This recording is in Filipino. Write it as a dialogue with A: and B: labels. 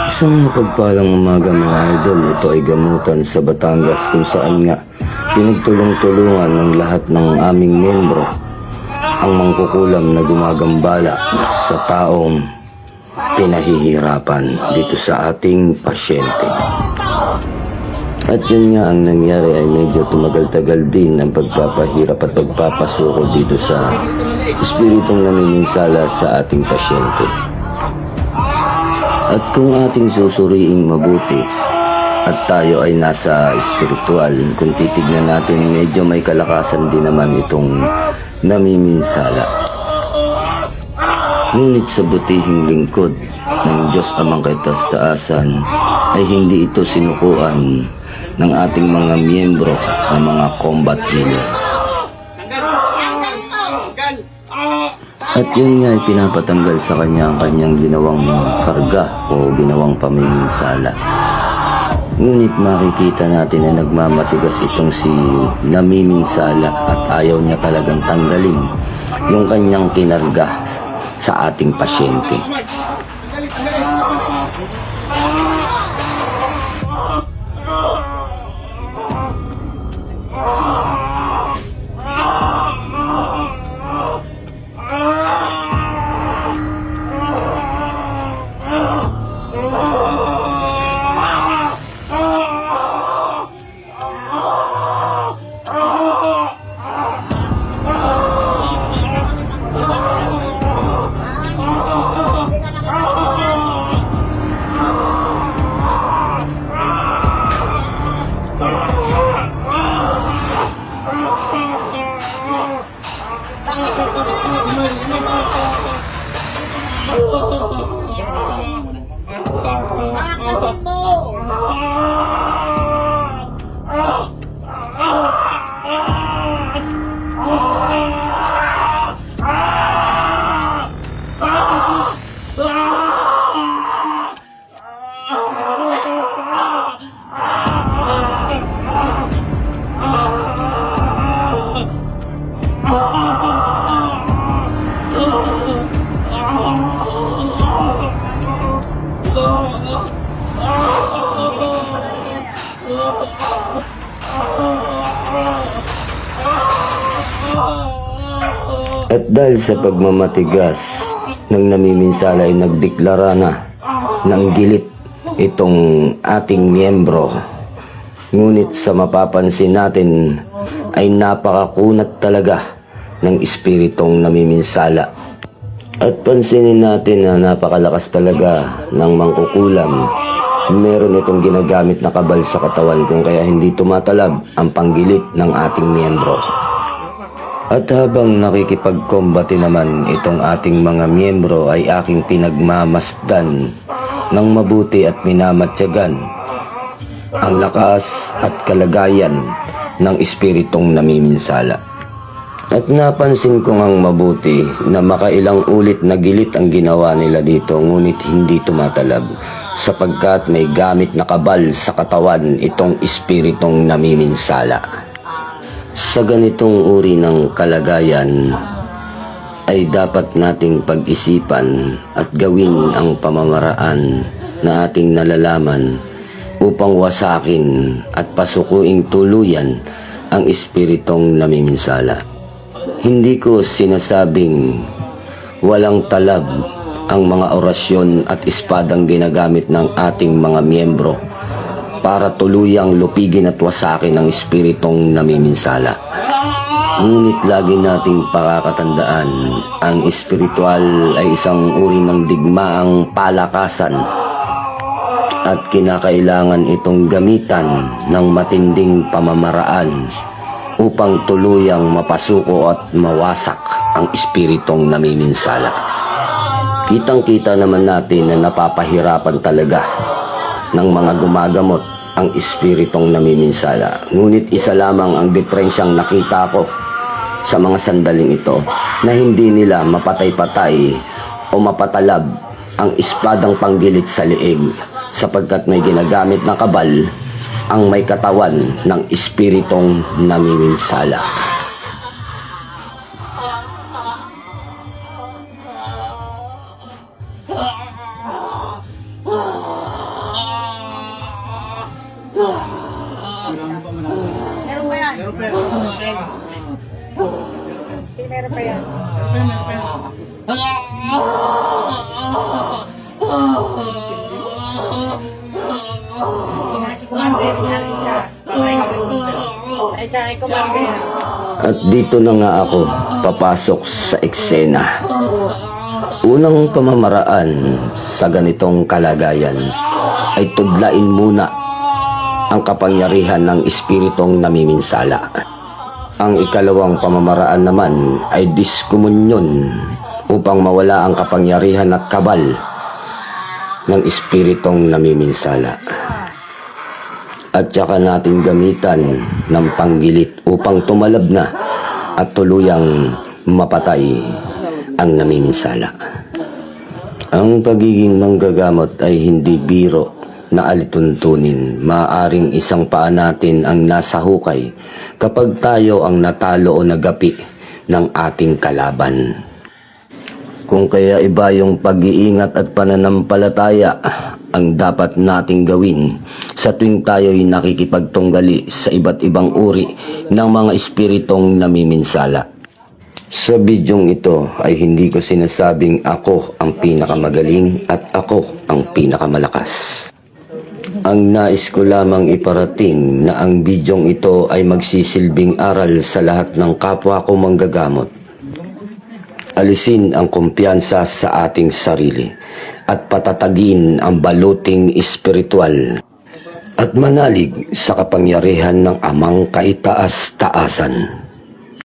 A: Isang mapagpalang umaga mga idol, ito ay gamutan sa Batangas kung saan nga pinagtulong-tulungan ng lahat ng aming miyembro ang mangkukulam na gumagambala sa taong pinahihirapan dito sa ating pasyente. At yun nga ang nangyari ay medyo tumagal-tagal din ang pagpapahirap at pagpapasuko dito sa espiritong namiminsala sa ating pasyente. At kung ating susuriing mabuti at tayo ay nasa espiritual, kung titignan natin medyo may kalakasan din naman itong namiminsala. Ngunit sa butihing lingkod ng Diyos Amang Kaitaas-Taasan ay hindi ito sinukuan ng ating mga miyembro ng mga combat healer. At yun nga ay pinapatanggal sa kanya ang kanyang ginawang karga o ginawang pamiminsala. Ngunit makikita natin na nagmamatigas itong si namiminsala at ayaw niya talagang tanggalin yung kanyang kinarga sa ating pasyente. At dahil sa pagmamatigas ng namiminsala ay nagdeklara na ng gilit itong ating miyembro. Ngunit sa mapapansin natin ay napakakunat talaga ng espiritong namiminsala. At pansinin natin na napakalakas talaga ng mangkukulam. Meron itong ginagamit na kabal sa katawan kung kaya hindi tumatalab ang panggilit ng ating miyembro. At habang nakikipagkombate naman itong ating mga miyembro ay aking pinagmamasdan ng mabuti at minamatyagan ang lakas at kalagayan ng espiritong namiminsala. At napansin ko ngang mabuti na makailang ulit na gilit ang ginawa nila dito ngunit hindi tumatalab sapagkat may gamit na kabal sa katawan itong espiritong namiminsala. Sa ganitong uri ng kalagayan ay dapat nating pag-isipan at gawin ang pamamaraan na ating nalalaman upang wasakin at pasukuing tuluyan ang espiritong namiminsala. Hindi ko sinasabing walang talab ang mga orasyon at espadang ginagamit ng ating mga miyembro para tuluyang lupigin at wasakin ang espiritong namiminsala. Ngunit lagi nating pakakatandaan, ang espiritual ay isang uri ng digmaang palakasan at kinakailangan itong gamitan ng matinding pamamaraan upang tuluyang mapasuko at mawasak ang espiritong namiminsala. Kitang-kita naman natin na napapahirapan talaga ng mga gumagamot ang espiritong namiminsala. Ngunit isa lamang ang diferensyang nakita ko sa mga sandaling ito, na hindi nila mapatay-patay o mapatalab ang espadang panggilit sa liig sapagkat may ginagamit na kabal ang may katawan ng espiritong namiminsala.
B: Meron pa yan. Si Commander, inarin ka. Ay, Commander.
A: At dito na nga ako papasok sa eksena. Unang pamamaraan sa ganitong kalagayan ay tudlain muna ang kapangyarihan ng espiritong namiminsala. Ang ikalawang pamamaraan naman ay diskomunyon upang mawala ang kapangyarihan at kabal ng espiritong namiminsala. At saka natin gamitan ng panggilit upang tumalab na at tuluyang mapatay ang namiminsala. Ang pagiging manggagamot ay hindi biro na alituntunin. Maaring isang paa natin ang nasa hukay kapag tayo ang natalo o nagapi ng ating kalaban. Kung kaya iba yung pag-iingat at pananampalataya ang dapat nating gawin sa tuwing tayo'y nakikipagtunggali sa iba't ibang uri ng mga espiritong namiminsala. Sa bidyong ito ay hindi ko sinasabing ako ang pinakamagaling at ako ang pinakamalakas. Ang nais ko lamang iparating na ang bidyong ito ay magsisilbing aral sa lahat ng kapwa ko manggagamot. Alisin ang kumpiyansa sa ating sarili at patatagin ang baluting espiritual at manalig sa kapangyarihan ng Amang Kaitaas-taasan.